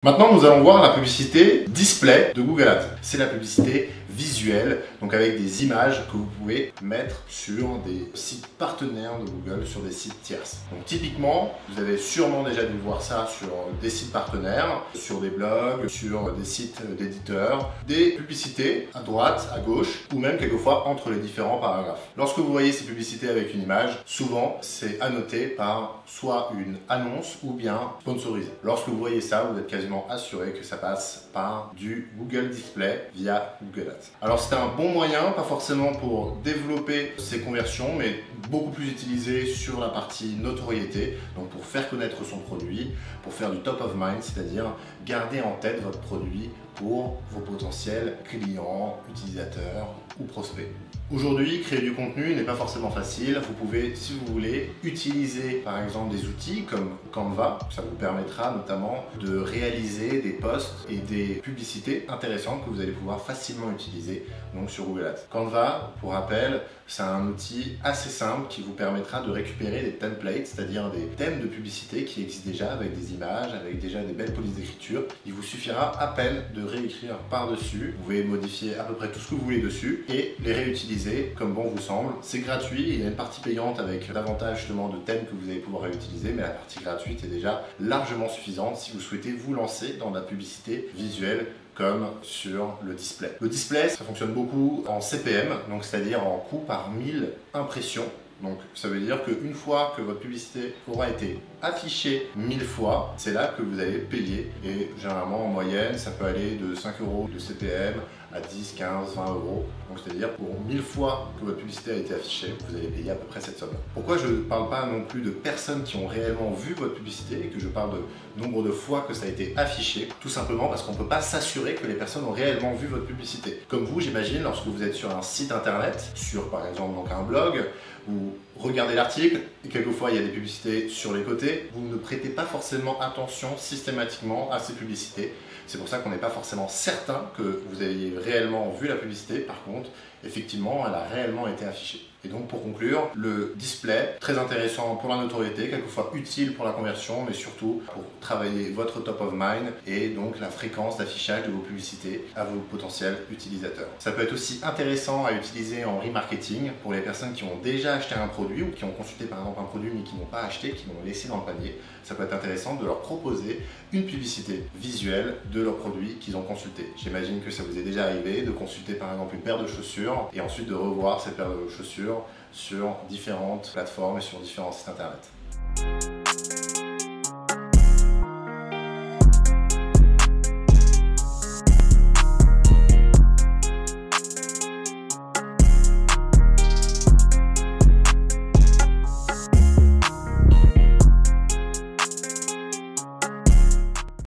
Maintenant, nous allons voir la publicité display de Google Ads. C'est la publicité visuelle, donc avec des images que vous pouvez mettre sur des sites partenaires de Google, sur des sites tierces. Donc typiquement, vous avez sûrement déjà dû voir ça sur des sites partenaires, sur des blogs, sur des sites d'éditeurs, des publicités à droite, à gauche, ou même quelquefois entre les différents paragraphes. Lorsque vous voyez ces publicités avec une image, souvent c'est annoté par soit une annonce ou bien sponsorisé. Lorsque vous voyez ça, vous êtes quasiment assuré que ça passe par du Google Display via Google Ads. Alors c'est un bon moyen, pas forcément pour développer ces conversions, mais beaucoup plus utilisé sur la partie notoriété, donc pour faire connaître son produit, pour faire du top of mind, c'est-à-dire garder en tête votre produit pour vos potentiels clients, utilisateurs ou prospects. Aujourd'hui, créer du contenu n'est pas forcément facile. Vous pouvez, si vous voulez, utiliser par exemple des outils comme Canva. Ça vous permettra notamment de réaliser des posts et des publicités intéressantes que vous allez pouvoir facilement utiliser donc sur Google Ads. Canva, pour rappel, c'est un outil assez simple qui vous permettra de récupérer des templates, c'est-à-dire des thèmes de publicité qui existent déjà avec des images, avec déjà des belles polices d'écriture. Il vous suffira à peine de réécrire par-dessus. Vous pouvez modifier à peu près tout ce que vous voulez dessus et les réutiliser comme bon vous semble. C'est gratuit, il y a une partie payante avec davantage justement de thèmes que vous allez pouvoir réutiliser, mais la partie gratuite est déjà largement suffisante si vous souhaitez vous lancer dans la publicité visuelle comme sur le display. Le display, ça fonctionne beaucoup en CPM, donc c'est-à-dire en coût par 1000 impressions. Donc ça veut dire qu'une fois que votre publicité aura été affichée 1000 fois, c'est là que vous allez payer. Et généralement en moyenne, ça peut aller de 5 € de CPM à 10, 15, 20 €. Donc c'est-à-dire pour 1000 fois que votre publicité a été affichée, vous allez payer à peu près cette somme. Pourquoi je ne parle pas non plus de personnes qui ont réellement vu votre publicité et que je parle de nombre de fois que ça a été affiché? Tout simplement parce qu'on ne peut pas s'assurer que les personnes ont réellement vu votre publicité. Comme vous, j'imagine, lorsque vous êtes sur un site internet, sur par exemple donc un blog, vous regardez l'article et quelquefois il y a des publicités sur les côtés, vous ne prêtez pas forcément attention systématiquement à ces publicités. C'est pour ça qu'on n'est pas forcément certain que vous ayez réellement vu la publicité. Par contre, effectivement, elle a réellement été affichée. Et donc pour conclure, le display, très intéressant pour la notoriété, quelquefois utile pour la conversion, mais surtout pour travailler votre top of mind et donc la fréquence d'affichage de vos publicités à vos potentiels utilisateurs. Ça peut être aussi intéressant à utiliser en remarketing pour les personnes qui ont déjà acheté un produit ou qui ont consulté par exemple un produit mais qui n'ont pas acheté, qui l'ont laissé dans le panier. Ça peut être intéressant de leur proposer une publicité visuelle de leur produit qu'ils ont consulté. J'imagine que ça vous est déjà arrivé de consulter par exemple une paire de chaussures et ensuite de revoir cette paire de chaussures sur différentes plateformes et sur différents sites internet.